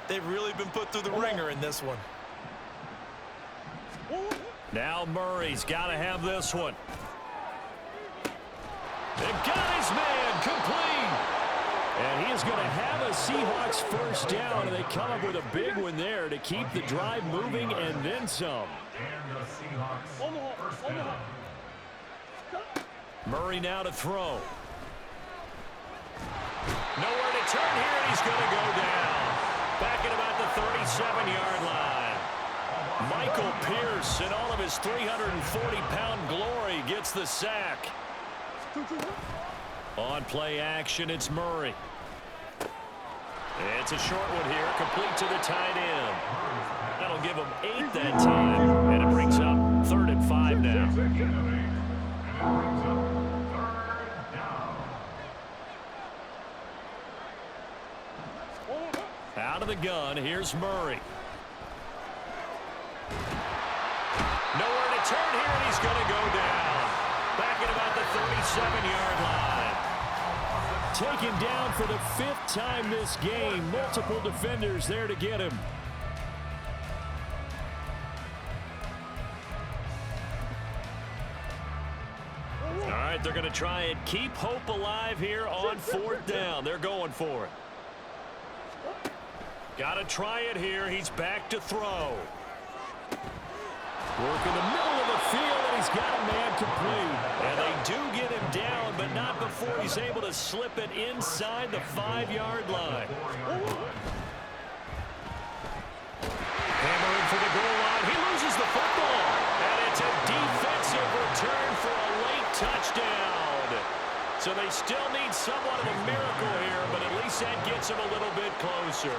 They've really been put through the ringer in this one. Now Murray's got to have this one. They've got his man complete. And he is going to have a Seahawks first down, and they come up with a big one there to keep the drive moving and then some. Murray now to throw. Nowhere to turn here, and he's going to go down. Back at about the 37-yard line. Michael Pierce, in all of his 340-pound glory, gets the sack. On play action, it's Murray. It's a short one here, complete to the tight end. That'll give him 8 that time, and it brings up 3rd and 5 now. Out of the gun, here's Murray. Nowhere to turn here, and he's going to go down. Back at about the 37-yard line. Taken down for the 5th time this game. Multiple defenders there to get him. All right, they're going to try and keep hope alive here on 4th down. They're going for it. Got to try it here. He's back to throw. Work in the middle of the field, and he's got a man complete. And they do get him down, but not before he's able to slip it inside the 5-yard line. Hammering for the goal line. He loses the football. And it's a defensive return for a late touchdown. So they still need somewhat of a miracle here, but at least that gets him a little bit closer.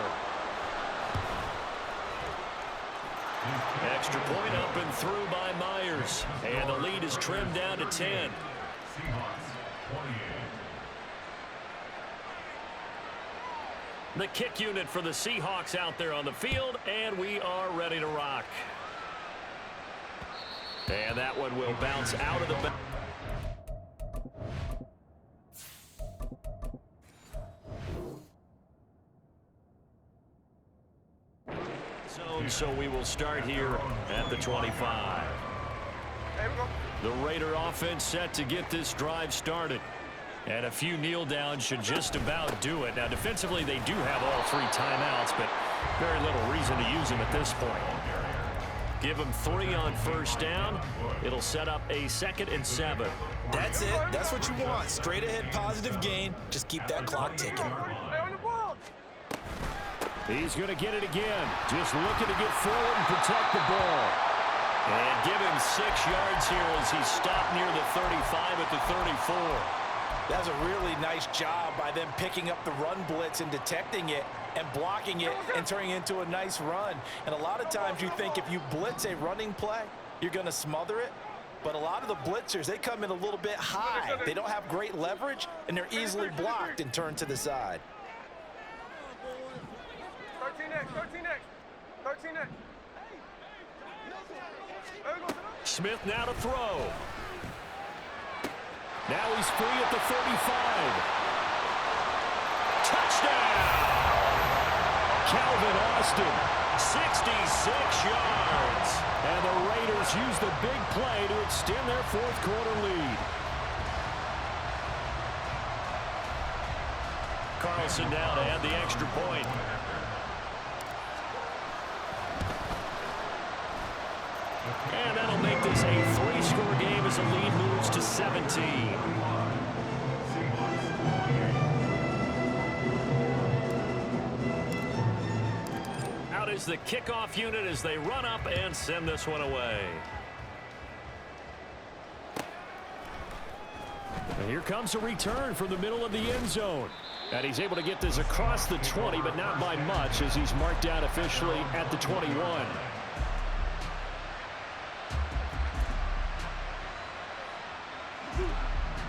Extra point up and through by Myers. And the lead is trimmed down to 10. The kick unit for the Seahawks out there on the field, and we are ready to rock. And that one will bounce out of the back. So we will start here at the 25. The Raider offense set to get this drive started. And a few kneel downs should just about do it. Now, defensively, they do have all 3 timeouts, but very little reason to use them at this point. Give them 3 on 1st down. It'll set up a 2nd and 7. That's it. That's what you want. Straight ahead, positive gain. Just keep that clock ticking. He's going to get it again. Just looking to get forward and protect the ball. And give him 6 yards here as he stopped near the 35 at the 34. That's a really nice job by them picking up the run blitz and detecting it and blocking it and turning it into a nice run. And a lot of times you think if you blitz a running play, you're going to smother it. But a lot of the blitzers, they come in a little bit high. They don't have great leverage, and they're easily blocked and turned to the side. 13 next. Smith now to throw. Now he's free at the 35. Touchdown! Calvin Austin, 66 yards. And the Raiders use the big play to extend their 4th quarter lead. Carlson now to add the extra point. And that'll make this a 3-score game as the lead moves to 17. Out is the kickoff unit as they run up and send this one away. And here comes a return from the middle of the end zone. And he's able to get this across the 20, but not by much as he's marked down officially at the 21.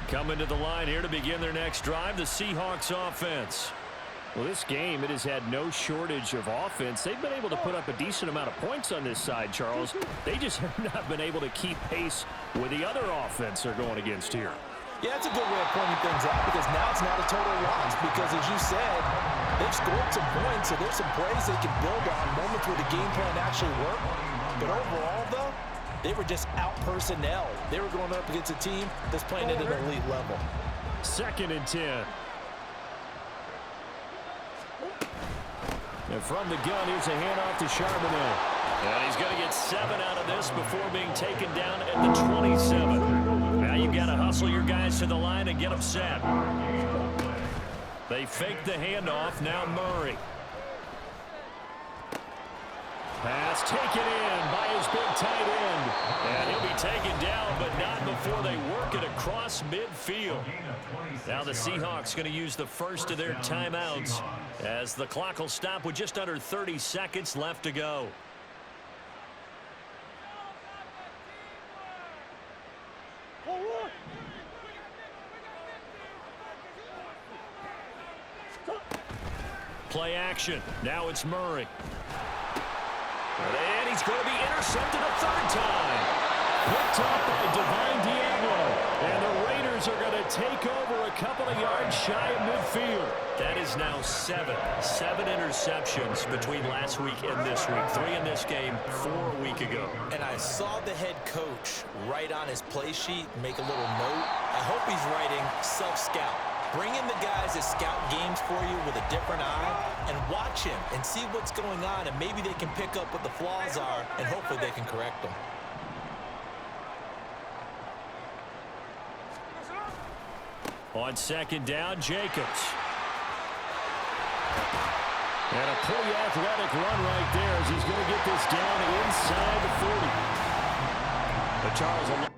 Coming to the line here to begin their next drive, the Seahawks offense. Well, this game, it has had no shortage of offense. They've been able to put up a decent amount of points on this side, Charles. They just have not been able to keep pace with the other offense they're going against here. Yeah, that's a good way of pointing things out because now it's not a total loss because, as you said, They've scored some points, so there's some plays they can build on, moments where the game plan actually worked. But overall, though, they were just out-personnel. They were going up against a team that's playing at an elite level. 2nd and 10. And from the gun, here's a handoff to Charbonnet. And he's going to get 7 out of this before being taken down at the 27. Now you've got to hustle your guys to the line and get them set. They fake the handoff. Now Murray. Pass taken in by his big tight end. And he'll be taken down, but not before they work it across midfield. Now the Seahawks going to use the first of their timeouts as the clock will stop with just under 30 seconds left to go. Play action. Now it's Murray. And he's going to be intercepted a 3rd time. Picked up by Divine Diablo. And the Raiders are going to take over a couple of yards shy of midfield. That is now 7 interceptions between last week and this week. 3 in this game, 4 a week ago. And I saw the head coach write on his play sheet, make a little note. I hope he's writing self-scout. Bring in the guys that scout games for you with a different eye and watch him and see what's going on, and maybe they can pick up what the flaws are and hopefully they can correct them. On 2nd down, Jacobs. And a pretty athletic run right there as he's going to get this down inside the 40. But Charles...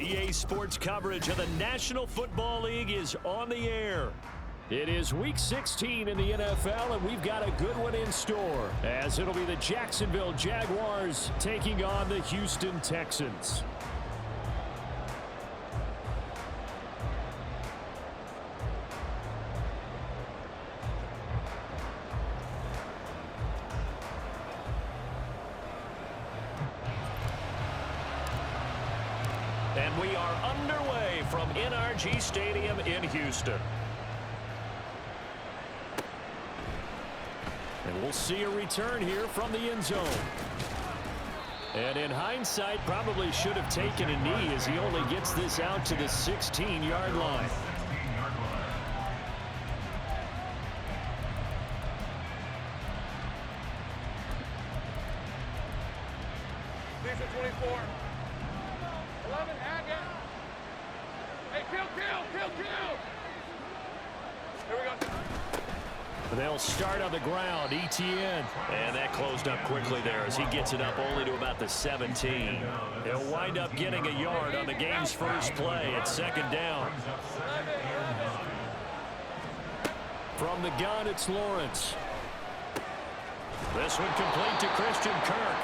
EA Sports coverage of the National Football League is on the air. It is Week 16 in the NFL, and we've got a good one in store, as it'll be the Jacksonville Jaguars taking on the Houston Texans. And we are underway from NRG Stadium in Houston. And we'll see a return here from the end zone. And in hindsight, probably should have taken a knee as he only gets this out to the 16-yard line. These are 24. 11, Hackett. Hey, kill. Here we go. They'll start on the ground, ETN. And that closed up quickly there as he gets it up only to about the 17. He'll wind up getting a yard on the game's first play at second down. From the gun, it's Lawrence. This one complete to Christian Kirk.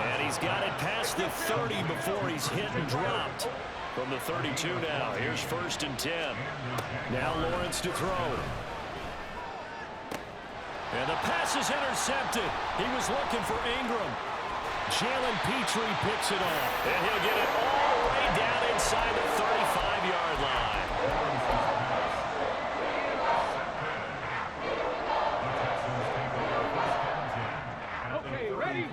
And he's got it past the 30 before he's hit and dropped. From the 32 now, here's 1st and 10. Now Lawrence to throw. And the pass is intercepted. He was looking for Ingram. Jalen Petrie picks it off. And he'll get it all the way down inside the 35-yard line. Okay, ready?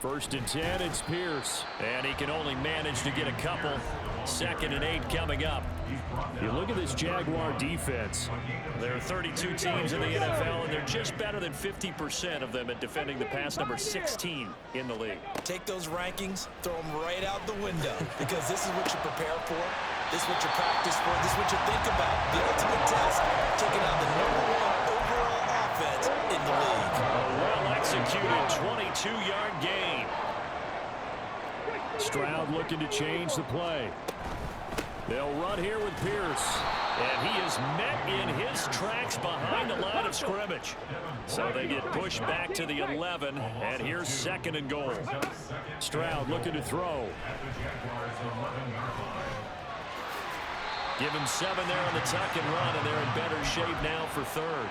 First and 10, it's Pierce. And he can only manage to get a couple. 2nd and 8 coming up. You look at this Jaguar defense. There are 32 teams in the NFL, and they're just better than 50% of them at defending the pass, number 16 in the league. Take those rankings, throw them right out the window, because this is what you prepare for. This is what you practice for. This is what you think about. The ultimate test, taking out the #1 overall offense in the league. A well-executed 22-yard gain. Stroud looking to change the play. They'll run here with Pierce. And he is met in his tracks behind the line of scrimmage. So they get pushed back to the 11, and here's 2nd and goal. Stroud looking to throw. Give him 7 there on the tuck and run, and they're in better shape now for 3rd.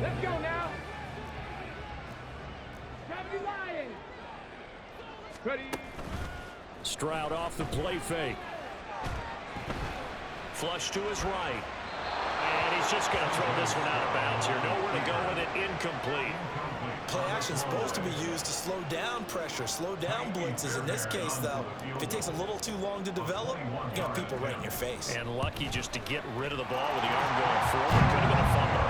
Let's go now. Time to be lying. Ready. Stroud off the play fake. Flush to his right. And he's just going to throw this one out of bounds here. Nowhere to go with it. Incomplete. Play action is supposed to be used to slow down pressure, slow down blitzes. In this case, though, if it takes a little too long to develop, you got people right in your face. And lucky just to get rid of the ball with the arm going forward. Could have been a fumble.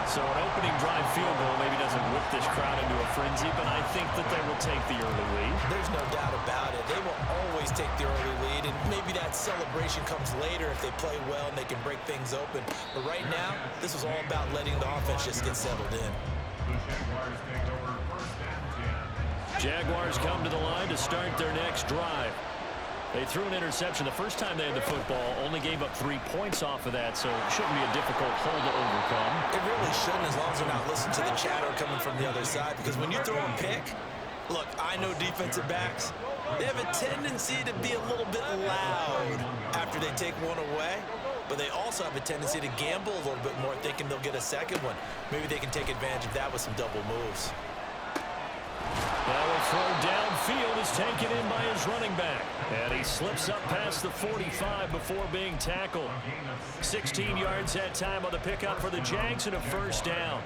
So an opening drive field goal maybe doesn't whip this crowd into a frenzy, but I think that they will take the early lead. There's no doubt about it. They will always take the early lead, and maybe that celebration comes later if they play well and they can break things open. But right now, this was all about letting the offense just get settled in. Jaguars come to the line to start their next drive. They threw an interception the first time they had the football, only gave up 3 points off of that, so it shouldn't be a difficult hole to overcome. It really shouldn't, as long as they're not listening to the chatter coming from the other side, because when you throw a pick, look, I know defensive backs, they have a tendency to be a little bit loud after they take one away, but they also have a tendency to gamble a little bit more, thinking they'll get a second one. Maybe they can take advantage of that with some double moves. Now a throw downfield is taken in by his running back. And he slips up past the 45 before being tackled. 16 yards that time on the pickup for the Jags and a 1st down.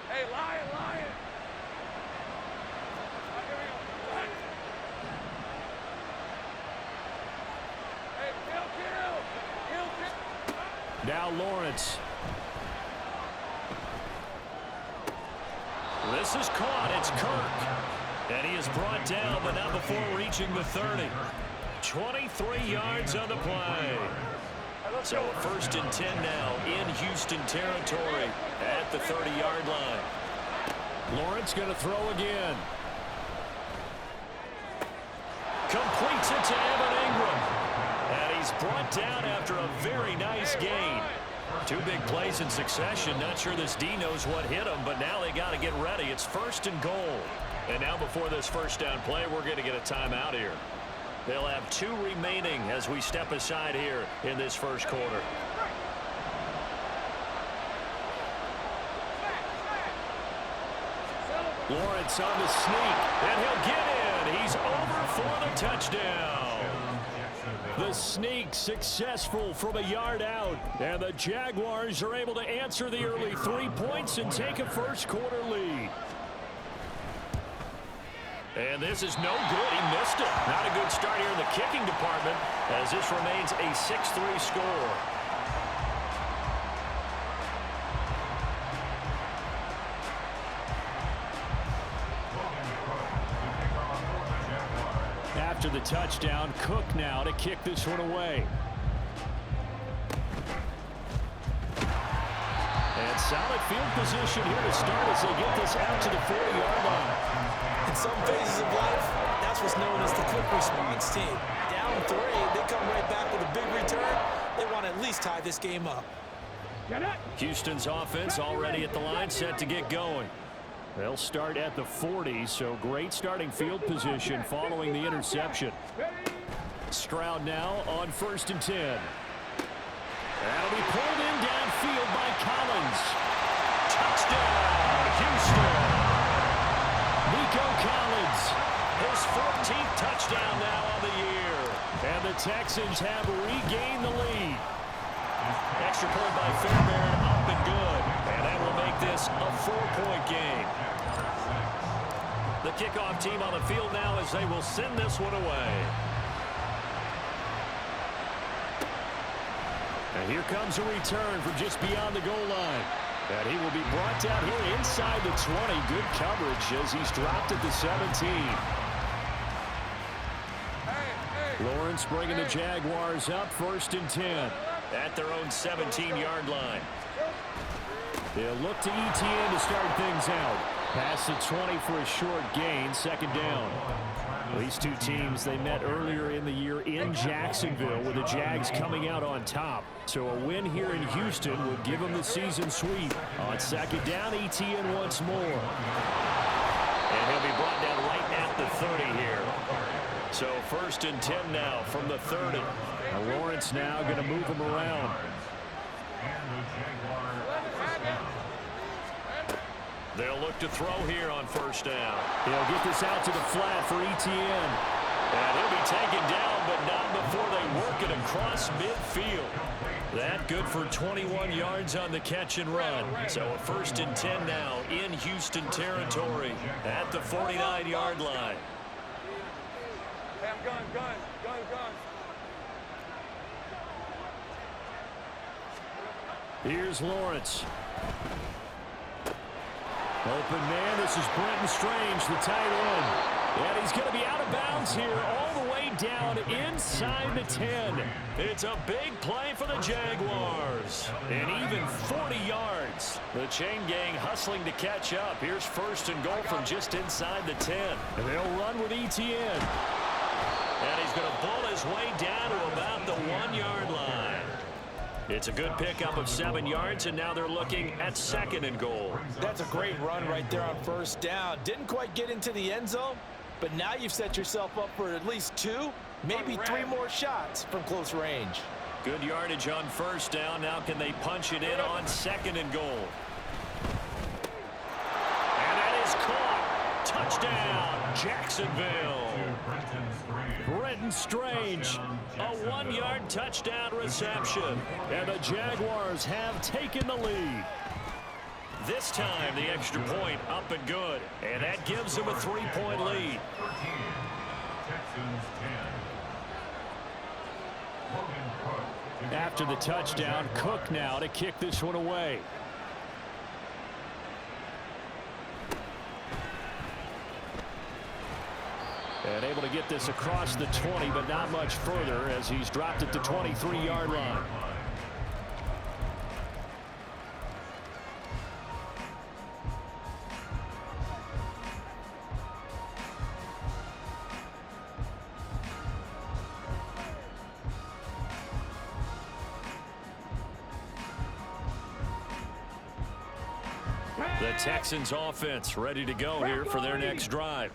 Hey, lion. Hey, kill. Now Lawrence. This is caught. It's Kirk. And he is brought down, but not before reaching the 30. 23 yards on the play. So a 1st and 10 now in Houston territory at the 30-yard line. Lawrence going to throw again. Completes it to Evan Ingram. And he's brought down after a very nice gain. 2 big plays in succession. Not sure this D knows what hit him, but now they got to get ready. It's 1st and goal. And now before this first down play, we're going to get a timeout here. They'll have 2 remaining as we step aside here in this first quarter. Lawrence on the sneak, and he'll get in. He's over for the touchdown. The sneak successful from a yard out, and the Jaguars are able to answer the early 3 points and take a first quarter lead. And this is no good. He missed it. Not a good start here in the kicking department as this remains a 6-3 score. After the touchdown, Cook now to kick this one away. And solid field position here to start as they get this out to the 40-yard line. In some phases of life, that's what's known as the quick response team. Down 3, they come right back with a big return. They want to at least tie this game up. Houston's offense already at the line, set to get going. They'll start at the 40, so great starting field position following the interception. Stroud now on 1st and 10. That'll be pulled in downfield by Collins. Touchdown, Houston. Nico Collins, his 14th touchdown now on the year. And the Texans have regained the lead. Extra point by Fairbairn, up and good. And that will make this a 4-point game. The kickoff team on the field now as they will send this one away. And here comes a return from just beyond the goal line. And he will be brought down here inside the 20. Good coverage as he's dropped at the 17. Lawrence bringing the Jaguars up 1st and 10. At their own 17-yard line. They'll look to ETN to start things out. Past the 20 for a short gain, 2nd down. These 2 teams, they met earlier in the year in Jacksonville with the Jags coming out on top. So a win here in Houston would give them the season sweep. On 2nd down, ETN once more. And he'll be brought down right at the 30 here. So 1st and 10 now from the 30. Now Lawrence now going to move him around. They'll look to throw here on 1st down. He'll get this out to the flat for ETN. And he'll be taken down, but not before they work it across midfield. That good for 21 yards on the catch and run. So a 1st and 10 now in Houston territory at the 49-yard line. Gun. Here's Lawrence. Open man, this is Brenton Strange, the tight end. And he's going to be out of bounds here all the way down inside the 10. It's a big play for the Jaguars. And even 40 yards. The chain gang hustling to catch up. Here's 1st and goal from just inside the 10. And they'll run with ETN. And he's going to bull his way down to about the 1-yard line. It's a good pickup of 7 yards, and now they're looking at 2nd and goal. That's a great run right there on 1st down. Didn't quite get into the end zone, but now you've set yourself up for at least 2, maybe 3 more shots from close range. Good yardage on 1st down. Now can they punch it in on 2nd and goal? And that is caught. Touchdown, Jacksonville. Brenton Strange, a 1-yard touchdown reception. And the Jaguars have taken the lead. This time the extra point up and good. And that gives them a 3-point lead. After the touchdown, Cook now to kick this one away. And able to get this across the 20, but not much further as he's dropped at the 23-yard line. The Texans offense ready to go here for their next drive.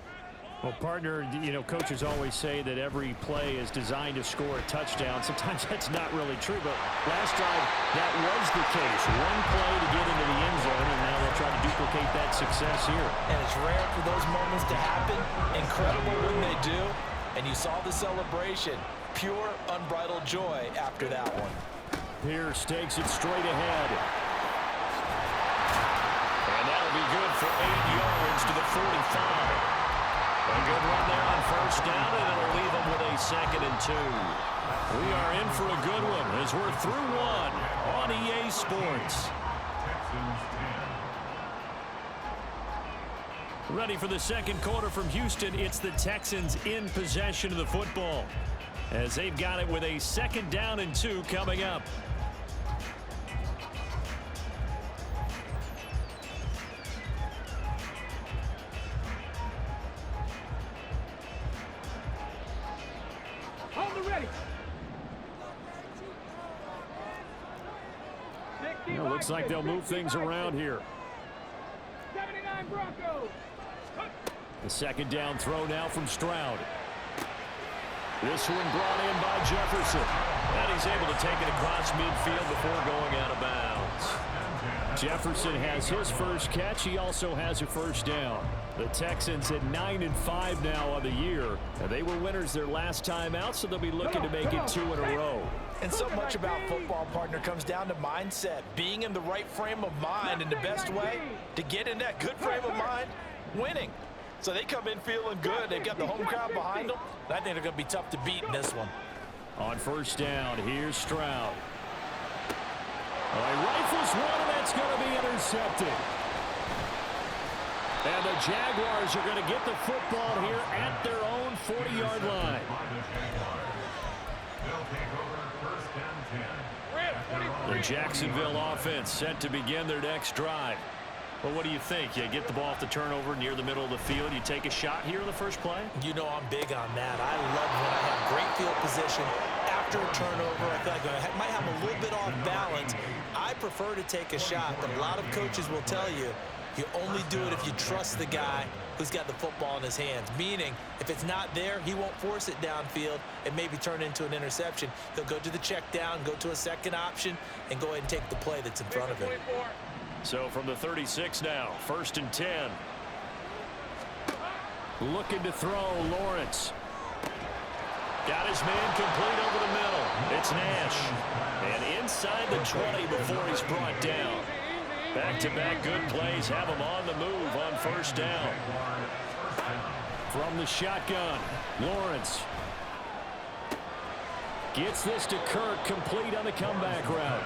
Well, partner, you know, coaches always say that every play is designed to score a touchdown. Sometimes that's not really true, but last drive, that was the case. One play to get into the end zone, and now they'll try to duplicate that success here. And it's rare for those moments to happen. Incredible when they do. And you saw the celebration. Pure, unbridled joy after that one. Pierce takes it straight ahead. And that'll be good for 8 yards to the 45. A good run there on first down, and it'll leave them with a 2nd and 2. We are in for a good one as we're through one on EA Sports. Ready for the second quarter from Houston. It's the Texans in possession of the football as they've got it with a 2nd down and 2 coming up. Well, looks like they'll move things around here. 79 Broncos. The 2nd down throw now from Stroud. This one brought in by Jefferson. And he's able to take it across midfield before going out of bounds. Jefferson has his first catch. He also has a first down. The Texans at 9-5 now on the year. And they were winners their last time out, so they'll be looking to make it 2 in a row. And so much about football, partner, comes down to mindset. Being in the right frame of mind, and the best way to get in that good frame of mind, winning. So they come in feeling good. They've got the home crowd behind them. And I think they're going to be tough to beat in this one. On first down, here's Stroud. He rifles one, and that's going to be intercepted. And the Jaguars are going to get the football here at their own 40-yard line. The Jacksonville offense set to begin their next drive. Well, what do you think? You get the ball off the turnover near the middle of the field. You take a shot here in the first play? You know I'm big on that. I love when I have great field position after a turnover. I feel like I might have a little bit off balance. I prefer to take a shot, but a lot of coaches will tell you you only do it if you trust the guy who's got the football in his hands. Meaning, if it's not there, he won't force it downfield and maybe turn into an interception. He'll go to the check down, go to a second option, and go ahead and take the play that's in front of him. So from the 36 now, 1st and 10. Looking to throw, Lawrence. Got his man complete over the middle. It's Nash. And inside the 20 before he's brought down. Back-to-back good plays have him on the move on first down. From the shotgun, Lawrence. Gets this to Kirk, complete on the comeback route.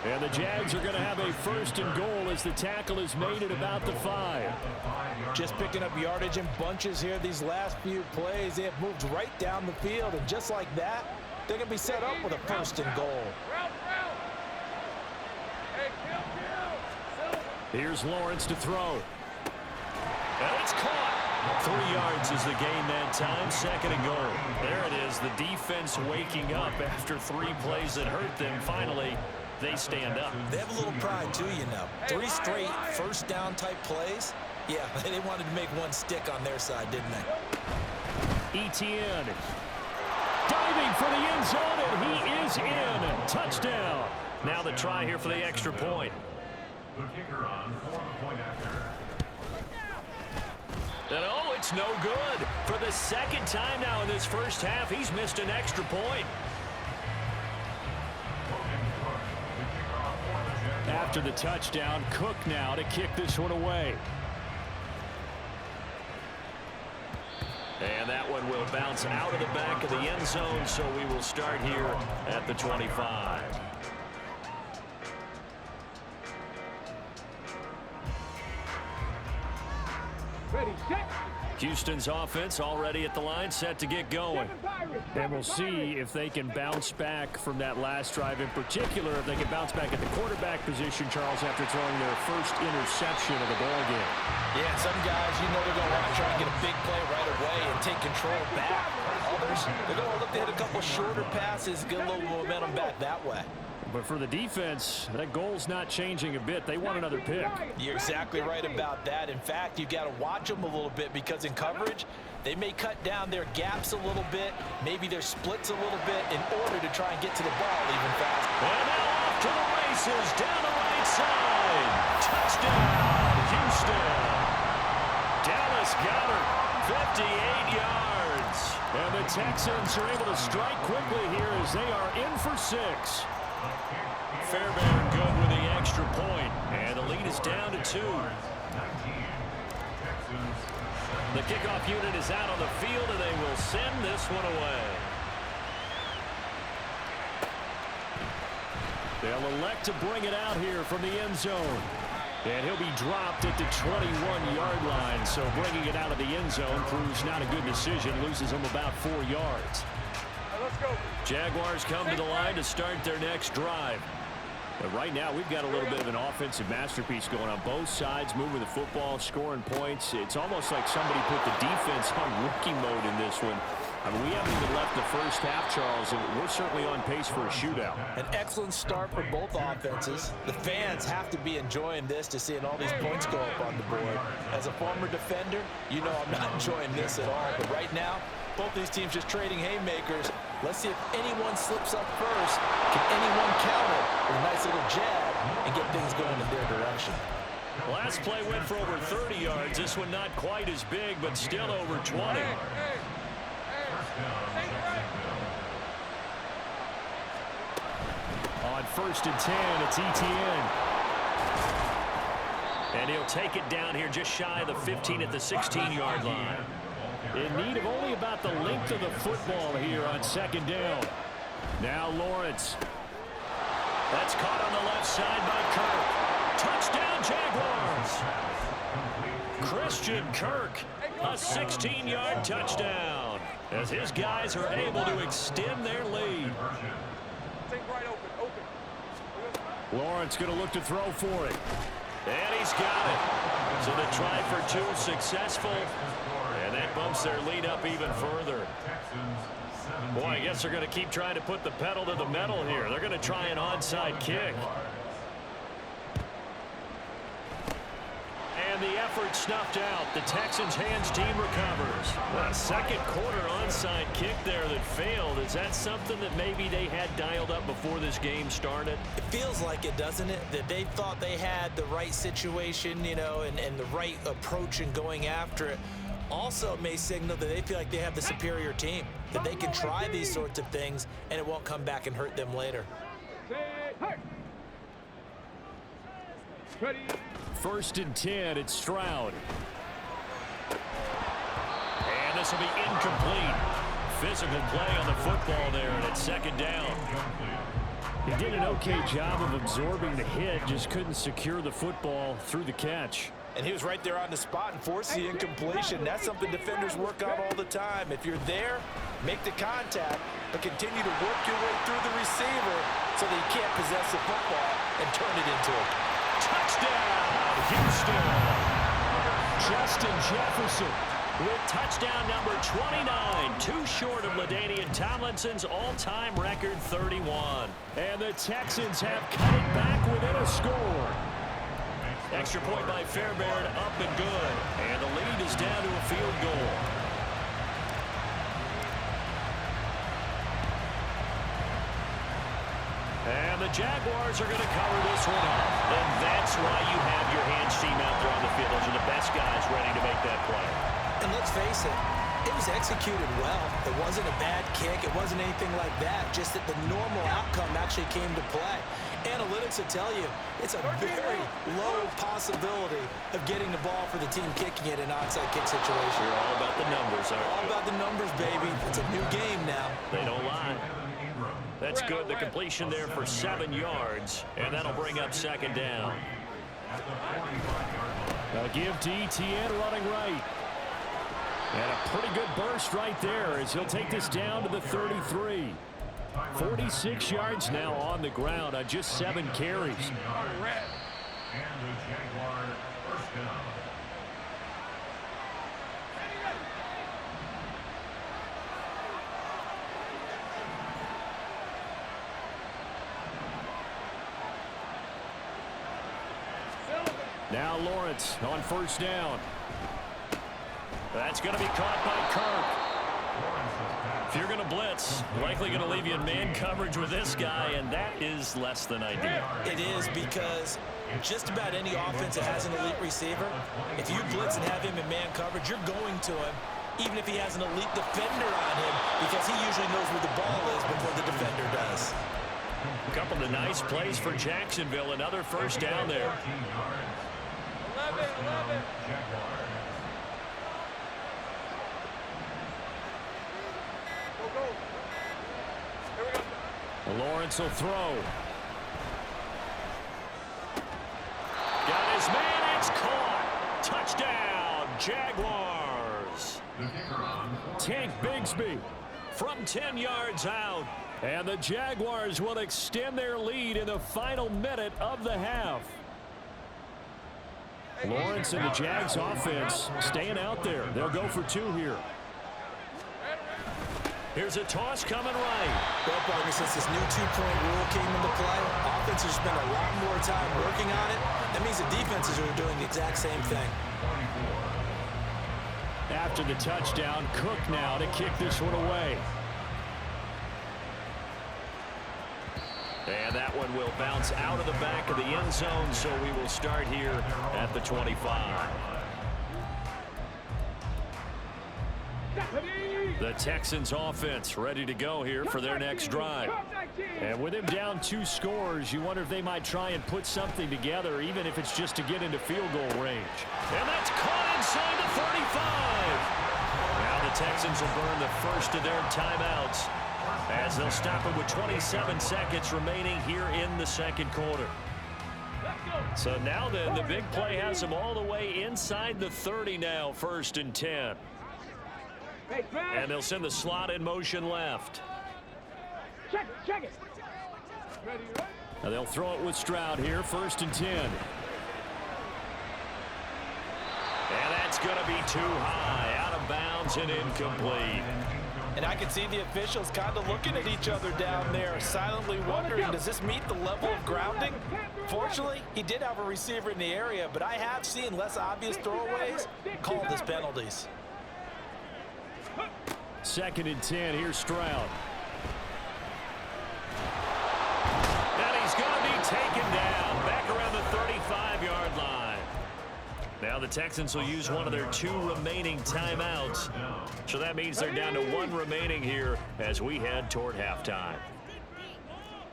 And the Jags are going to have a 1st and goal as the tackle is made at about the 5. Just picking up yardage in bunches here these last few plays. They have moved right down the field, and just like that, they're going to be set up with a 1st and goal. Here's Lawrence to throw. And it's caught. 3 yards is the gain that time. 2nd and goal. There it is. The defense waking up after 3 plays that hurt them. Finally, they stand up. They have a little pride, too, you know. 3 straight first down type plays. Yeah, they wanted to make one stick on their side, didn't they? Etienne. Diving for the end zone, and he is in. Touchdown. Now the try here for the extra point. The kicker on for the point after. And oh, it's no good. For the 2nd time now in this first half, he's missed an extra point. After the touchdown, Cook now to kick this one away. And that one will bounce out of the back of the end zone, so we will start here at the 25. Ready, set. Houston's offense already at the line, set to get going. And we'll see if they can bounce back from that last drive. In particular, if they can bounce back at the quarterback position, Charles, after throwing their first interception of the ballgame. Yeah, some guys, you know they're going to want to try and get a big play right away and take control back. Others, Jaguars, they're going to look to hit a couple shorter passes, get a little momentum back that way. But for the defense, that goal's not changing a bit. They want another pick. You're exactly right about that. In fact, you've got to watch them a little bit because in coverage, they may cut down their gaps a little bit, maybe their splits a little bit in order to try and get to the ball even faster. And now off to the races down the right side. Touchdown, Houston. Dallas got her, 58 yards. And the Texans are able to strike quickly here as they are in for 6. Fairbairn good with the extra point, and the lead is down to 2. The kickoff unit is out on the field, and they will send this one away. They'll elect to bring it out here from the end zone. And he'll be dropped at the 21-yard line, so bringing it out of the end zone proves not a good decision, loses him about 4 yards. Let's go. Jaguars come to the line to start their next drive. But right now, we've got a little bit of an offensive masterpiece going on both sides, moving the football, scoring points. It's almost like somebody put the defense on rookie mode in this one. I mean, we haven't even left the first half, Charles, and we're certainly on pace for a shootout. An excellent start for both offenses. The fans have to be enjoying this to seeing all these points go up on the board. As a former defender, you know I'm not enjoying this at all. But right now, both these teams just trading haymakers. Let's see if anyone slips up first. Can anyone counter with a nice little jab and get things going in their direction? Last play went for over 30 yards. This one not quite as big, but still over 20. On 1st and 10, it's ETN. And he'll take it down here just shy of the 15 at the 16-yard line. In need of only about the length of the football here on 2nd down. Now Lawrence. That's caught on the left side by Kirk. Touchdown, Jaguars. Christian Kirk, a 16-yard touchdown, as his guys are able to extend their lead. Take right open. Lawrence going to look to throw for it. And he's got it. So the try for 2 successful. And that bumps their lead up even further. Boy, I guess they're going to keep trying to put the pedal to the metal here. They're going to try an onside kick. And the effort snuffed out. The Texans' hands team recovers. A second quarter onside kick there that failed. Is that something that maybe they had dialed up before this game started? It feels like it, doesn't it? That they thought they had the right situation, you know, and the right approach in going after it. Also, it may signal that they feel like they have the superior team, that they can try these sorts of things, and it won't come back and hurt them later. Ready. 1st and 10, it's Stroud. And this will be incomplete. Physical play on the football there, and it's 2nd down. He did an okay job of absorbing the hit, just couldn't secure the football through the catch. And he was right there on the spot and forced the incompletion. That's something defenders work on all the time. If you're there, make the contact, but continue to work your way through the receiver so that you can't possess the football and turn it into a Touchdown, Houston. Justin Jefferson With touchdown number 29, too short of LaDainian Tomlinson's all-time record 31. And the Texans have cut it back within a score. Extra point by Fairbairn, up and good. And the lead is down to a field goal. And the Jaguars are going to cover this one up. And that's why you have your hands team out there on the field. Those are the best guys ready to make that play. And let's face it, it was executed well. It wasn't a bad kick. It wasn't anything like that. Just that the normal outcome actually came to play. Analytics will tell you it's a very low possibility of getting the ball for the team kicking it in an onside kick situation. You're all about the numbers, aren't you? All about the numbers, baby. It's a new game now. They don't lie. That's good. The completion there for 7 yards, and that'll bring up second down. A give to ETN running right. And a pretty good burst right there as he'll take this down to the 33. 46 yards now on the ground on just 7 carries. Now Lawrence on first down. That's going to be caught by Kirk. If you're going to blitz, likely going to leave you in man coverage with this guy, and that is less than ideal. It is, because just about any offense that has an elite receiver, if you blitz and have him in man coverage, you're going to him, even if he has an elite defender on him, because he usually knows where the ball is before the defender does. A couple of nice plays for Jacksonville. Another first down there. 11. Go. Here we go. Lawrence will throw. Got his man. It's caught. Touchdown, Jaguars. Tank Bigsby From 10 yards out. And the Jaguars will extend their lead in the final minute of the half. Lawrence and the Jags offense staying out there. They'll go for 2 here. Here's a toss coming right. Well, partner, since this new two-point rule came into play, offenses spend a lot more time working on it. That means the defenses are doing the exact same thing. After the touchdown, Cook now to kick this one away. And that one will bounce out of the back of the end zone, so we will start here at the 25. The Texans offense ready to go here for their next drive. And with him down 2 scores, you wonder if they might try and put something together, even if it's just to get into field goal range. And that's caught inside the 35. Now the Texans will burn the first of their timeouts, as they'll stop it with 27 seconds remaining here in the second quarter. So now then, the big play has them all the way inside the 30 now, 1st and 10. And they'll send the slot in motion left. Check it. Ready? Now they'll throw it with Stroud here, 1st and 10. And that's going to be too high, out of bounds and incomplete. And I can see the officials kind of looking at each other down there, silently wondering, does this meet the level of grounding? Fortunately, he did have a receiver in the area, but I have seen less obvious throwaways called as penalties. 2nd and 10, here's Stroud. And he's going to be taken down back around the 35-yard line. Now the Texans will use one of their 2 remaining timeouts. So that means they're down to 1 remaining here as we head toward halftime.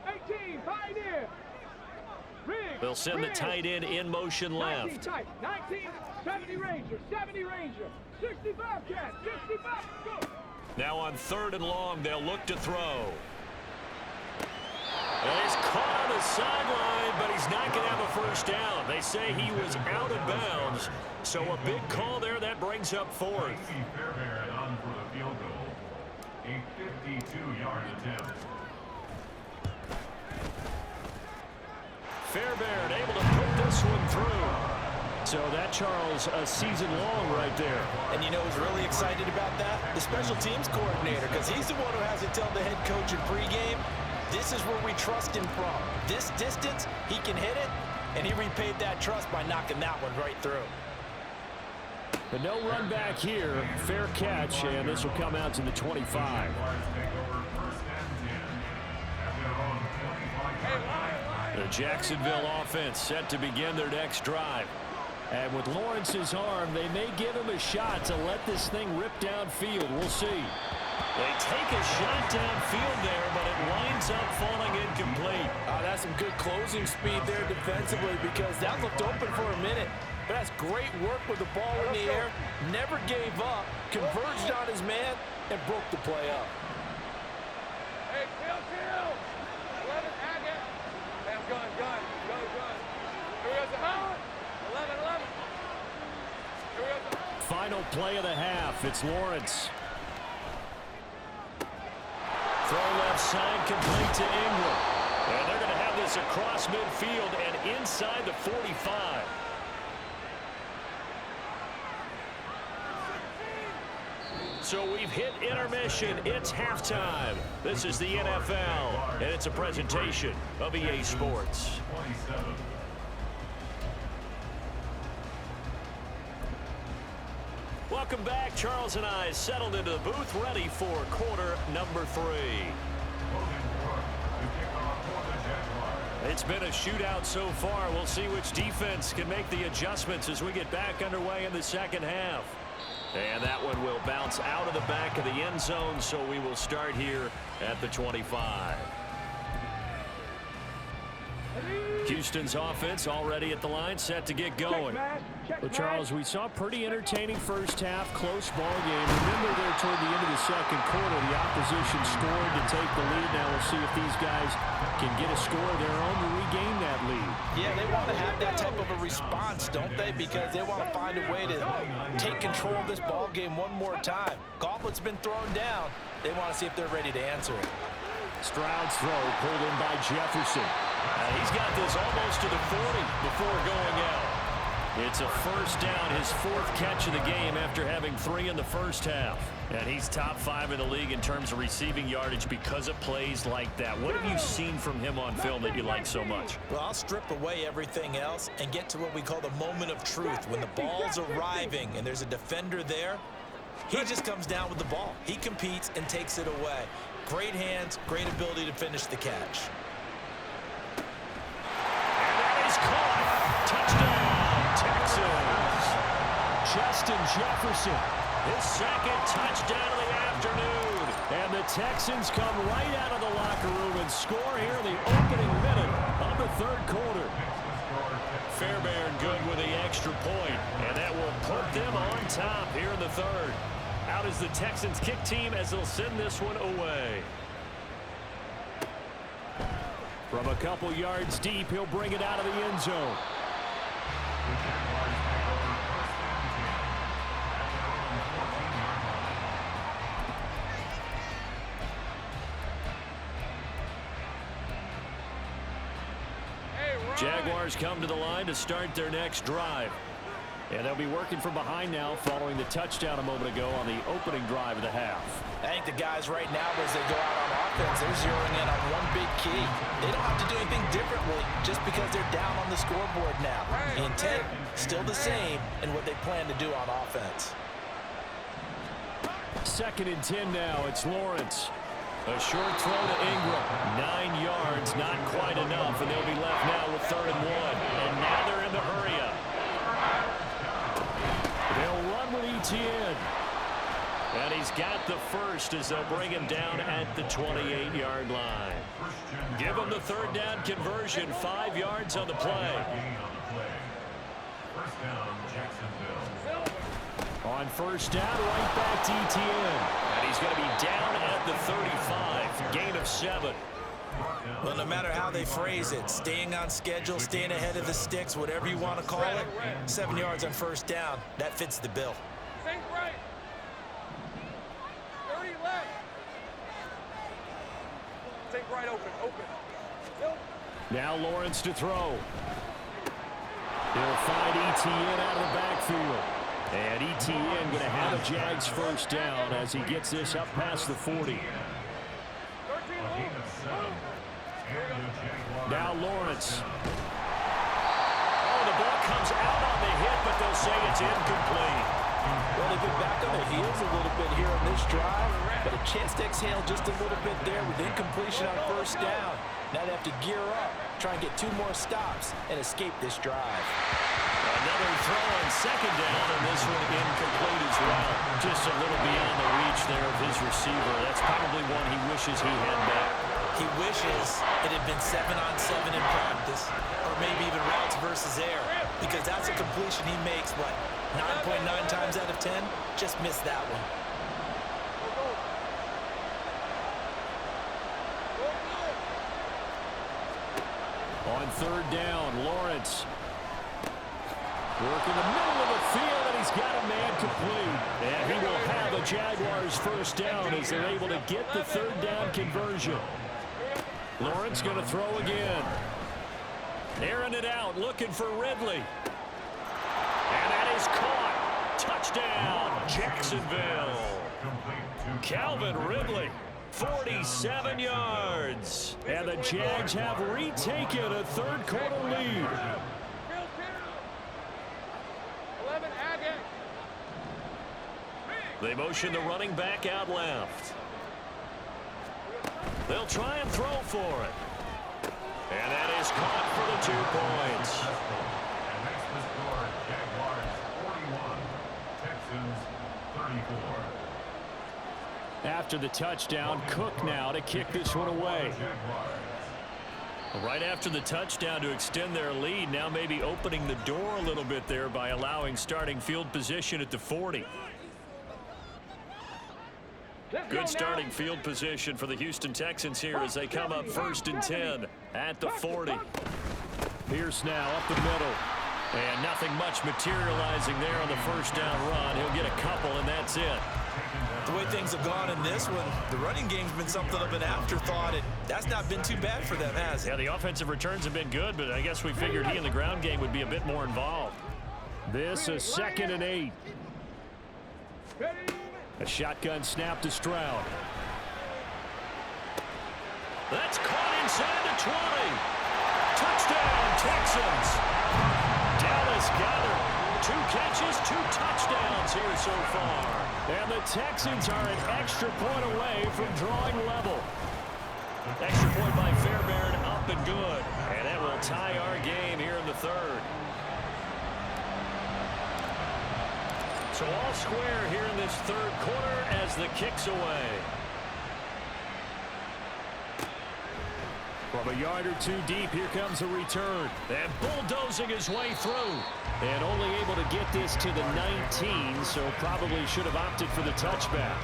18, tight end. They'll send the tight end in motion left. 19, 70 Ranger, 65 cat, 65, go. Now on 3rd and long, they'll look to throw. And he's caught on the sideline, but he's not going to have a first down. They say he was out of bounds, so a big call there that brings up 4th. Fairbairn on for the field goal. A 52-yard attempt. Fairbairn able to put this one through. So that, Charles, a season long right there. And you know who's really excited about that? The special teams coordinator, because he's the one who has to tell the head coach in pregame, this is where we trust him from. This distance, he can hit it, and he repaid that trust by knocking that one right through. But no run back here. Fair catch, and this will come out to the 25. The Jacksonville offense set to begin their next drive. And with Lawrence's arm, they may give him a shot to let this thing rip downfield. We'll see. They take a shot downfield there, but it winds up falling incomplete. That's some good closing speed there defensively, because that looked open for a minute. But that's great work with the ball in the air. Never gave up, converged on his man, and broke the play up. Hey, kill. 11, Agate. Damn, gun. Here we go, Zahawa. 11. Here we go. Final play of the half. It's Lawrence. Throw left side, complete to Ingram. And they're going to have this across midfield and inside the 45. So we've hit intermission. It's halftime. This is the NFL, and it's a presentation of EA Sports. Welcome back. Charles and I settled into the booth, ready for quarter number 3. It's been a shootout so far. We'll see which defense can make the adjustments as we get back underway in the second half. And that one will bounce out of the back of the end zone, so we will start here at the 25. Houston's offense already at the line, set to get going. Well, Charles, we saw a pretty entertaining first half, close ball game. Remember there toward the end of the second quarter, the opposition scored to take the lead. Now we'll see if these guys can get a score of their own to regain that lead. Yeah, they want to have that type of a response, don't they? Because they want to find a way to take control of this ball game one more time. Gauntlet's been thrown down. They want to see if they're ready to answer it. Stroud's throw pulled in by Jefferson. He's got this almost to the 40 before going out. It's a first down, his 4th catch of the game after having 3 in the first half. And he's top 5 in the league in terms of receiving yardage because of plays like that. What have you seen from him on film that you like so much? Well, I'll strip away everything else and get to what we call the moment of truth. When the ball's arriving and there's a defender there, he just comes down with the ball. He competes and takes it away. Great hands, great ability to finish the catch. And that is caught. Touchdown, Texans. Justin Jefferson, His 2nd touchdown of the afternoon. and the Texans come right out of the locker room and score here in the opening minute of the 3rd quarter. Fairbairn good with the extra point, and that will put them on top here in the 3rd. Out is the Texans kick team as they'll send this one away. From a couple yards deep, he'll bring it out of the end zone. Jaguars come to the line to start their next drive. And they'll be working from behind now following the touchdown a moment ago on the opening drive of the half. I think the guys right now, as they go out on offense, they're zeroing in on one big key. They don't have to do anything differently just because they're down on the scoreboard now. The intent, still the same in what they plan to do on offense. 2nd and 10 now. It's Lawrence. A short throw to Ingram. 9 yards, not quite enough, and they'll be left now with 3rd and 1. And now they're in the hurry-up. They'll run with Etienne. And he's got the first as they'll bring him down at the 28-yard line. Give him the 3rd down conversion, 5 yards on the play. First down, Jacksonville. On first down, right back to Etienne. And he's going to be down at the 35, gain of 7. Well, no matter how they phrase it, staying on schedule, staying ahead of the sticks, whatever you want to call it, 7 yards on first down, that fits the bill. Think right. 30 left. Think right, open. Now Lawrence to throw. He'll find Etienne out of the backfield. And Etienne going to have a Jags first down as he gets this up past the 40. Now Lawrence. Oh, the ball comes out on the hit, but they'll say it's incomplete. Well, they get back on their heels a little bit here on this drive, but a chance to exhale just a little bit there with incompletion on first down. Now they have to gear up, try and get 2 more stops, and escape this drive. Another throw on 2nd down, and this one incomplete as well. Just a little beyond the reach there of his receiver. That's probably one he wishes he had back. He wishes it had been 7-on-7 in practice, or maybe even routes versus air, because that's a completion he makes, what, 9.9 times out of 10? Just missed that one. On 3rd down, Lawrence. Working the middle of the field, and he's got a man complete. And he will have a Jaguars first down as they're able to get the 3rd down conversion. Lawrence going to throw again. Airing it out, looking for Ridley. And that is caught. Touchdown, Jacksonville. Calvin Ridley, 47 yards. And the Jags have retaken a 3rd quarter lead. 11 Agate. They motion the running back out left. They'll try and throw for it. And that is caught for the 2 points. And that's the score. Jaguars 41, Texans 34. After the touchdown, Cook now to kick this one away. Right after the touchdown to extend their lead, now maybe opening the door a little bit there by allowing starting field position at the 40. Good starting field position for the Houston Texans here as they come up 1st and 10 at the 40. Pierce now up the middle. And nothing much materializing there on the first down run. He'll get a couple, and that's it. The way things have gone in this one, the running game's been something of an afterthought, and that's not been too bad for them, has it? Yeah, the offensive returns have been good, but I guess we figured he in the ground game would be a bit more involved. This is 2nd and 8. A shotgun snap to Stroud. That's caught inside the 20. Touchdown, Texans. Dallas gathered 2 catches, 2 touchdowns here so far. And the Texans are an extra point away from drawing level. Extra point by Fairbairn, up and good. And that will tie our game here in the 3rd. So all square here in this 3rd quarter as the kick's away. From a yard or 2 deep, here comes a return. And bulldozing his way through. And only able to get this to the 19, so probably should have opted for the touchback.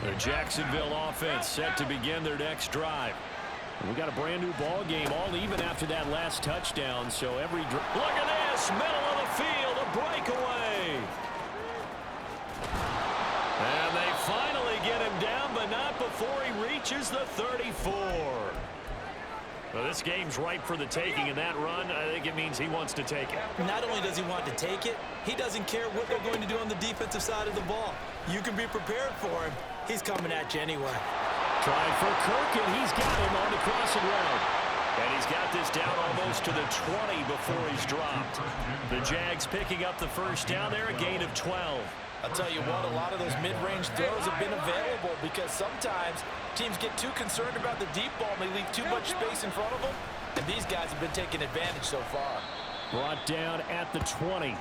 The Jacksonville offense set to begin their next drive. We got a brand new ball game, all even after that last touchdown, so every... Look at this, middle of the field, a breakaway. And they finally get him down, but not before he reaches the 34. Well, this game's ripe for the taking, and that run, I think it means he wants to take it. Not only does he want to take it, he doesn't care what they're going to do on the defensive side of the ball. You can be prepared for him. He's coming at you anyway. Trying for Kirk, and he's got him on the crossing route. And he's got this down almost to the 20 before he's dropped. The Jags picking up the first down there, a gain of 12. I'll tell you what, a lot of those mid-range throws have been available because sometimes teams get too concerned about the deep ball and they leave too much space in front of them, and these guys have been taking advantage so far. Brought down at the 20.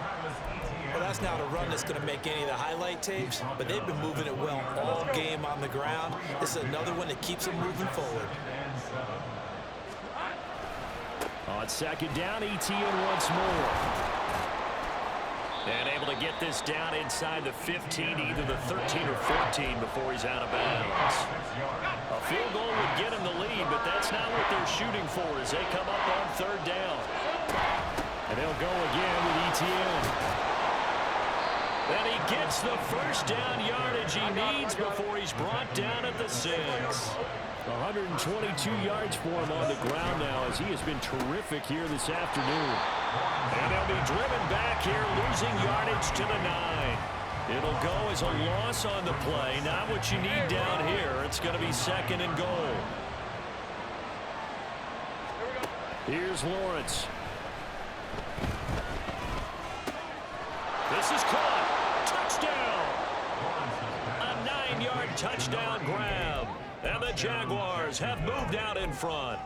Well, that's not a run that's going to make any of the highlight tapes, but they've been moving it well all game on the ground. This is another one that keeps them moving forward. On 2nd down, ETN once more. And able to get this down inside the 15, either the 13 or 14 before he's out of bounds. A field goal would get him the lead, but that's not what they're shooting for as they come up on 3rd down. And they'll go again with ETN. And he gets the first down yardage he needs before he's brought down at the 6. 122 yards for him on the ground now as he has been terrific here this afternoon. And they'll be driven back here, losing yardage to the 9. It'll go as a loss on the play. Not what you need down here. It's going to be 2nd and goal. Here's Lawrence. This is caught. Touchdown. A 9-yard touchdown grab. And the Jaguars have moved out in front.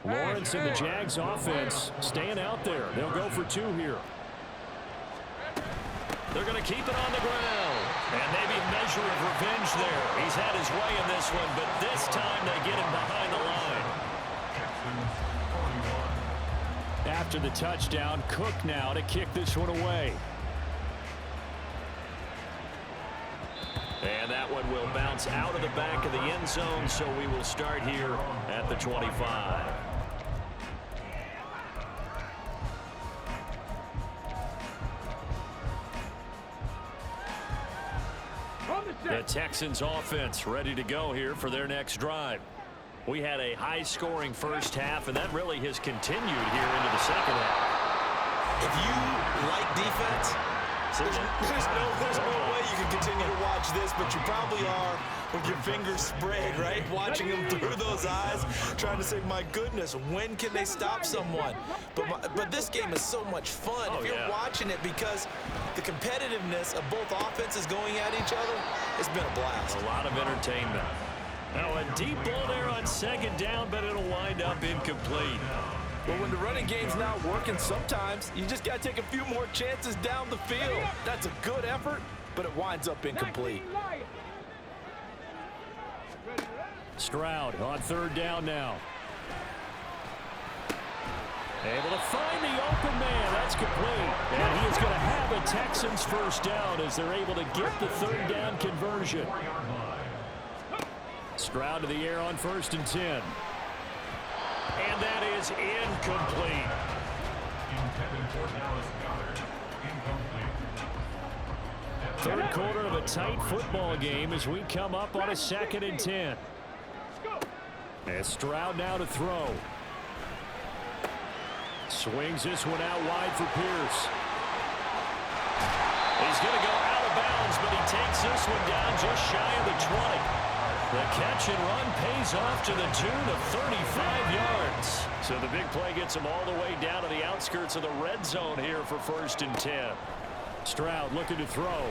Lawrence and the Jags offense staying out there. They'll go for 2 here. They're going to keep it on the ground. And maybe a measure of revenge there. He's had his way in this one, but this time they get him behind the line. After the touchdown, Cook now to kick this one away. And that one will bounce out of the back of the end zone, so we will start here at the 25. The Texans offense ready to go here for their next drive. We had a high-scoring first half, and that really has continued here into the second half. If you like defense, gets it. There's no way you can continue to watch this, but you probably are with your fingers spread, right? Watching them through those eyes, trying to say, my goodness, when can they stop someone? But this game is so much fun if you're watching it, because the competitiveness of both offenses going at each other has been a blast. A lot of entertainment. Now a deep ball there on second down, but it'll wind up incomplete. Well, when the running game's not working, sometimes you just got to take a few more chances down the field. That's a good effort, but it winds up incomplete. Stroud on third down now. Able to find the open man. That's complete. And he is going to have a Texans first down as they're able to get the third down conversion. Stroud to the air on 1st and 10. And that is incomplete. Third quarter of a tight football game as we come up on a 2nd and 10. And Stroud now to throw. Swings this one out wide for Pierce. He's going to go out of bounds, but he takes this one down just shy of the 20. The catch and run pays off to the tune of 35 yards. So the big play gets him all the way down to the outskirts of the red zone here for 1st and 10. Stroud looking to throw.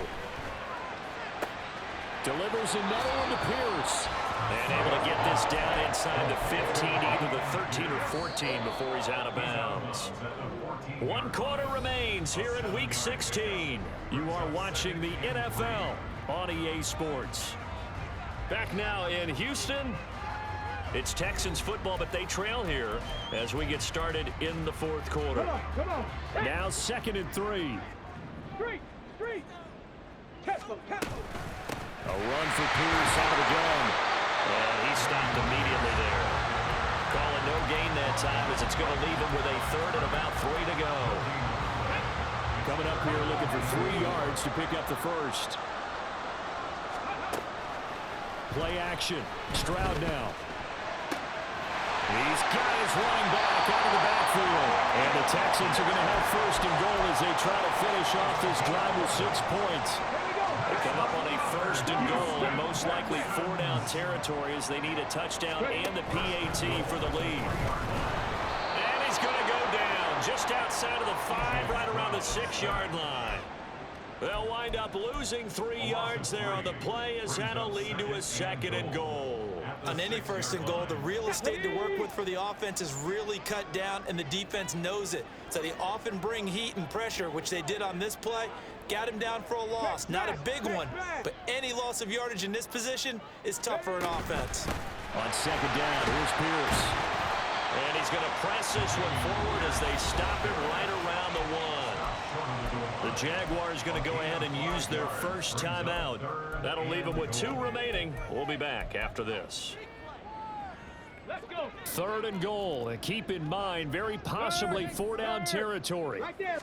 Delivers another one to Pierce. And able to get this down inside the 15, either the 13 or 14 before he's out of bounds. 1 quarter remains here in Week 16. You are watching the NFL on EA Sports. Back now in Houston. It's Texans football, but they trail here as we get started in the 4th quarter. Come on. Now 2nd and 3. Street. Tempo. A run for Pierce out of the gun. And he stopped immediately there. Calling no gain that time as it's going to leave him with a 3rd and about 3 to go. Coming up here looking for 3 yards to pick up the first. Play action. Stroud now. These guys running back out of the backfield. And the Texans are going to have 1st and goal as they try to finish off this drive with 6 points. They come up on a 1st and goal and most likely 4-down territory as they need a touchdown and the PAT for the lead. And he's going to go down just outside of the 5, right around the 6-yard line. They'll wind up losing 3 yards there on the play as that'll lead to a 2nd and goal. On any 1st and goal, the real estate to work with for the offense is really cut down, and the defense knows it. So they often bring heat and pressure, which they did on this play. Got him down for a loss. Not a big one, but any loss of yardage in this position is tough for an offense. On 2nd down, here's Pierce. And he's going to press this one forward as they stop it right around the 1. The Jaguars going to go ahead and use their first timeout. That'll leave them with 2 remaining. We'll be back after this. Let's go. 3rd and goal. And keep in mind, very possibly 4-down territory. Right there.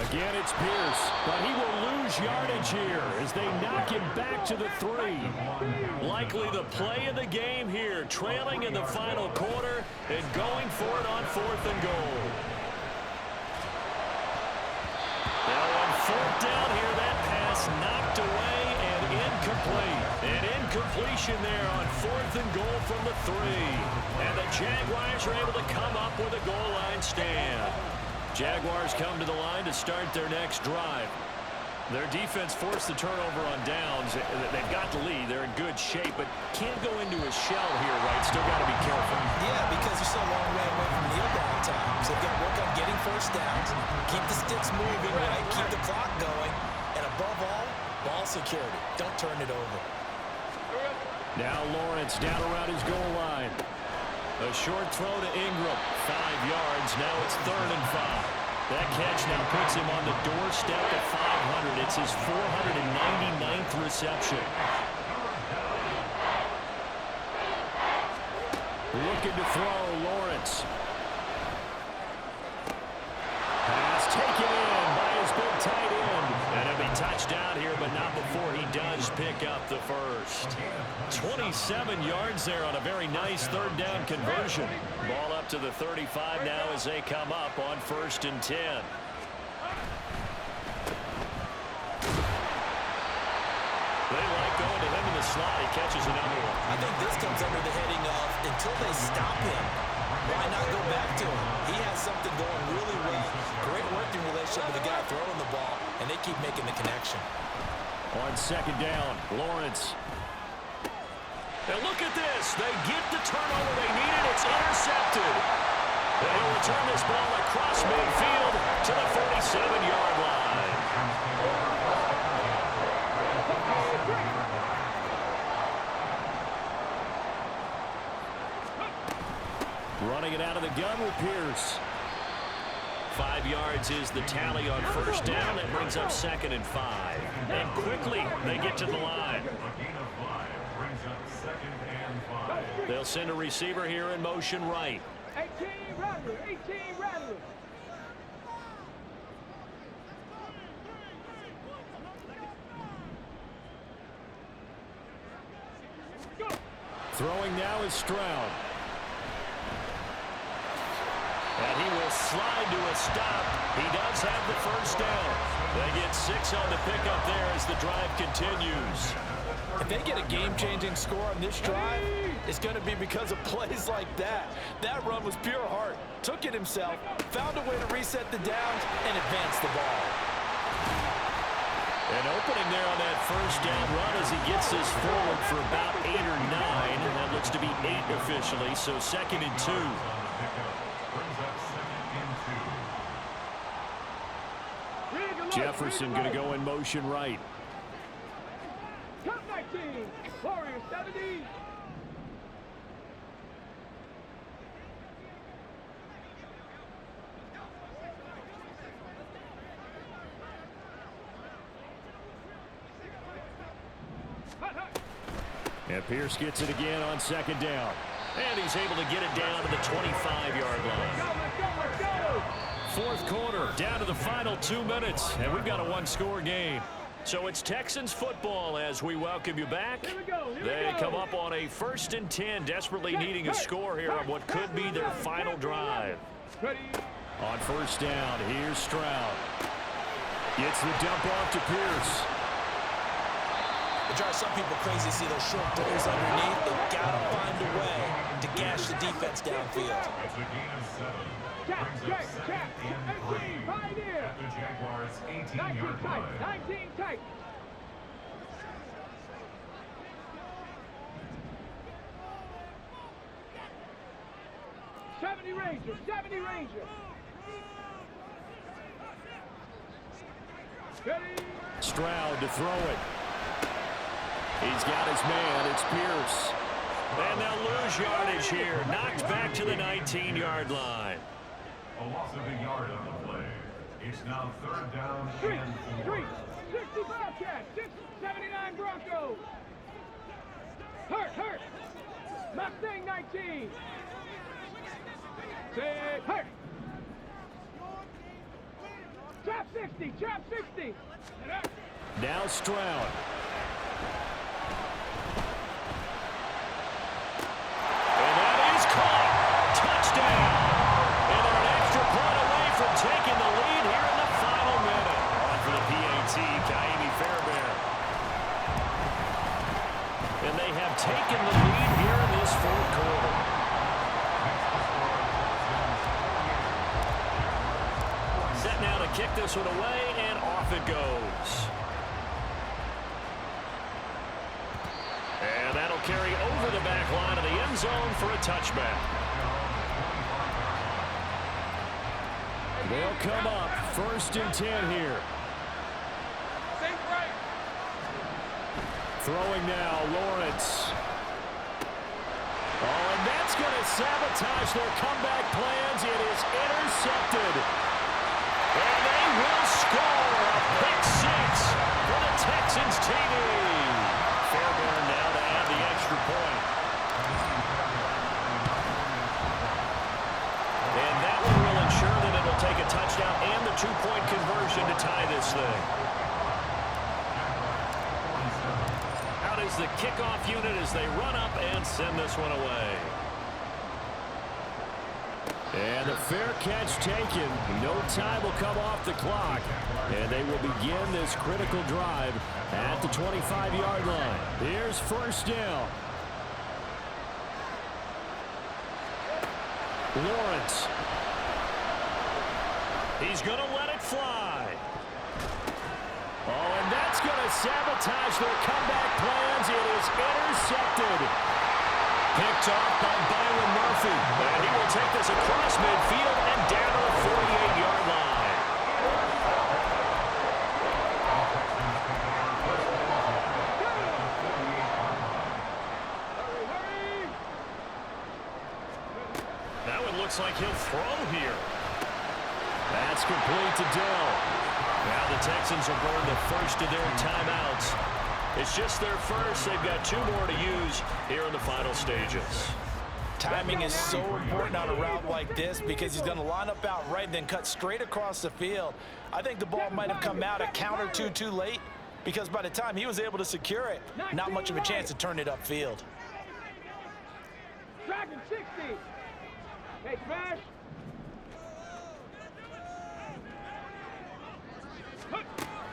Again, it's Pierce, but he will lose yardage here as they knock him back to the 3. Likely the play of the game here, trailing in the final quarter and going for it on 4th and goal. Now on 4th down here, that pass knocked away and incomplete. An incompletion there on 4th and goal from the 3. And the Jaguars are able to come up with a goal line stand. Jaguars come to the line to start their next drive. Their defense forced the turnover on downs. They've got the lead. They're in good shape, but can't go into a shell here, right? Still got to be careful. Yeah, because they're so long way away from kneel down time. So they've got to work on getting 1st downs, keep the sticks moving, right? Keep the clock going, and above all, ball security. Don't turn it over. Now Lawrence down around his goal line. A short throw to Ingram, 5 yards. Now it's 3rd and 5. That catch now puts him on the doorstep of 500. It's his 499th reception. Looking to throw, Lawrence. Pass taken in by his big tight end. And he'll be touched down here, but not before he does pick up the first. 27 yards there on a very nice 3rd down conversion. Ball up to the 35 now as they come up on 1st and 10. slot. He catches another one. I think this comes under the heading of until they stop him, why not go back to him? He has something going really well. Great working relationship with the guy throwing the ball, and they keep making the connection. On second down, Lawrence. And look at this. They get the turnover they needed. It's intercepted. They'll return this ball across midfield to the 47-yard line. Running it out of the gun with Pierce. 5 yards is the tally on first down. That brings up 2nd and 5. And quickly, they get to the line. They'll send a receiver here in motion right. 18 Rattler, 18 Rattler. Throwing now is Stroud. And he will slide to a stop. He does have the first down. They get 6 on the pickup there as the drive continues. If they get a game-changing score on this drive, it's going to be because of plays like that. That run was pure heart. Took it himself, found a way to reset the downs, and advance the ball. An opening there on that first down run as he gets this forward for about 8 or 9. And that looks to be 8 officially, so 2nd and 2. Jefferson going to go in motion right. Top 19, Warriors 70. And Pierce gets it again on second down. And he's able to get it down to the 25-yard line. Let's go. Fourth quarter, down to the final 2 minutes, and we've got a one-score game. So it's Texans football as we welcome you back. They come up on a 1st and 10, desperately needing a score here on what could be their final drive. On first down, here's Stroud. Gets the dump off to Pierce. It drives some people crazy to see those short throws underneath. They've got to find a way to gash the defense downfield. Check. 18, right here. At the Jaguars' 19 18-yard tight, line. 19 tight. '70 Ranger, 70 Ranger. Ready. Stroud to throw it. He's got his man. It's Pierce. And they'll lose yardage here. Knocked back to the 19-yard line. A loss of a yard on the play. It's now 3rd down and 4. 65 catch, 79 Broncos. Hurt. Mustang 19. Hurt. Trap 60. Now Stroud. And that is caught. Touchdown. And they're an extra point away from taking the lead here in the final minute. On for the PAT, Kaimi Fairbairn. And they have taken the lead here in this fourth quarter. Set now to kick this one away, and off it goes. And that'll carry over the back line of the end zone for a touchback. They'll come up 1st and 10 here. Think right. Throwing now, Lawrence. Oh, and that's going to sabotage their comeback plans. It is intercepted. And they will score a pick 6 for the Texans TV. Fairbairn now to add the extra point. And that one will ensure that it'll take a touchdown and the 2-point conversion to tie this thing. Out is the kickoff unit as they run up and send this one away. And the fair catch taken. No time will come off the clock. And they will begin this critical drive at the 25-yard line. Here's first down. Lawrence. He's going to let it fly. Oh, and that's going to sabotage their comeback plans. It is intercepted. Picked off by Byron Murphy. And he will take this across midfield and down to the 48-yard line. Now it looks like he'll throw here. That's complete to Dell. Now the Texans are burning the first of their timeouts. It's just their first. They've got 2 more to use here in the final stages. Timing is so important on a route like this because he's going to line up out right and then cut straight across the field. I think the ball might have come out a count or two too late because by the time he was able to secure it, not much of a chance to turn it upfield. Dragon 60. Hey, smash.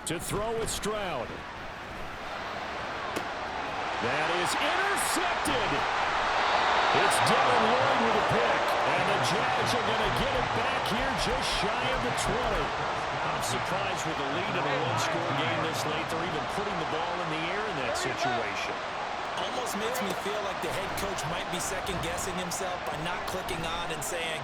To throw with Stroud. That is intercepted. It's Devin Lloyd with a pick. And the Jags are going to get it back here just shy of the 20. I'm surprised with the lead in a one-score game this late. They're even putting the ball in the air in that situation. Almost makes me feel like the head coach might be second-guessing himself by not clicking on and saying,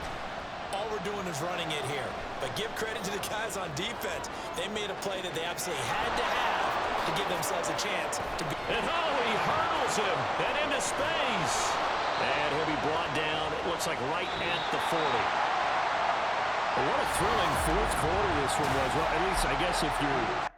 all we're doing is running it here. But give credit to the guys on defense. They made a play that they absolutely had to have to give themselves a chance to be. And Holloway hurdles him and into space. And he'll be brought down, it looks like right at the 40. What a thrilling fourth quarter this one was. Well, at least I guess if you're